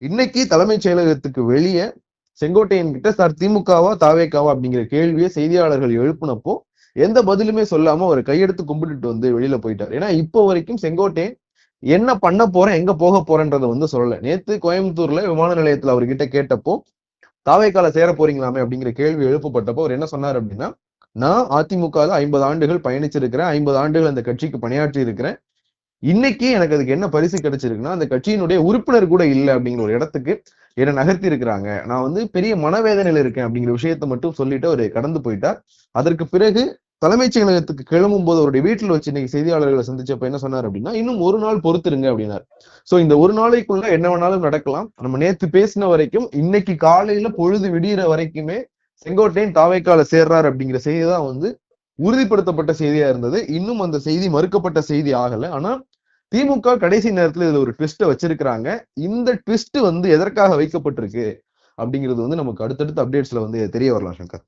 இன்னைக்கு தலைமைச் செயலகத்துக்கு வெளியே செங்கோட்டையன் கிட்ட சார் திமுகவா தாவேக்காவா அப்படிங்கிற கேள்வியை செய்தியாளர்கள் எழுப்புனப்போ எந்த பதிலுமே சொல்லாம ஒரு கையெடுத்து கும்பிட்டுட்டு வந்து வெளியில போயிட்டார். ஏன்னா இப்போ வரைக்கும் செங்கோட்டையன் என்ன பண்ண போறேன் எங்க போக போறேன்றத வந்து சொல்லல. நேத்து கோயம்புத்தூர்ல விமான நிலையத்துல அவர்கிட்ட கேட்டப்போ தாவேக்கால சேர போறீங்களாமே அப்படிங்கிற கேள்வி எழுப்பப்பட்டப்போ அவர் என்ன சொன்னார் அப்படின்னா, நான் அதிமுக 50 ஆண்டுகள் பயணிச்சிருக்கிறேன், 50 ஆண்டுகள் அந்த கட்சிக்கு பணியாற்றி இருக்கிறேன். இன்னைக்கு எனக்கு அதுக்கு என்ன பரிசு கிடைச்சிருக்குன்னா அந்த கட்சியினுடைய உறுப்பினர் கூட இல்லை அப்படிங்கிற ஒரு இடத்துக்கு என்ன நகர்த்தி இருக்கிறாங்க. நான் வந்து பெரிய மனவேதனையில இருக்கேன் அப்படிங்கிற விஷயத்த மட்டும் சொல்லிட்டு அவரு கடந்து போயிட்டார். அதற்கு பிறகு தலைமைச் செயலகத்துக்கு கிளம்பும் போது அவருடைய வீட்டுல வச்சு இன்னைக்கு செய்தியாளர்களை சந்திச்சப்ப என்ன சொன்னார் அப்படின்னா, இன்னும் ஒரு நாள் பொறுத்துருங்க அப்படின்னாரு. சோ இந்த ஒரு நாளைக்குள்ள என்ன வேணாலும் நடக்கலாம். நம்ம நேத்து பேசின வரைக்கும் இன்னைக்கு காலையில பொழுது விடிகிற வரைக்குமே செங்கோட்டையன் தாவேக்கால சேர்றாரு அப்படிங்கிற செய்தி தான் வந்து உறுதிப்படுத்தப்பட்ட செய்தியா இருந்தது. இன்னும் அந்த செய்தி மறுக்கப்பட்ட செய்தி ஆகல. ஆனா திமுக கடைசி நேரத்துல இதுல ஒரு ட்விஸ்ட வச்சிருக்கிறாங்க. இந்த ட்விஸ்ட் வந்து எதற்காக வைக்கப்பட்டிருக்கு அப்படிங்கிறது வந்து நமக்கு அடுத்தடுத்த அப்டேட்ஸ்ல வந்து தெரிய வரலாம் சங்கர்.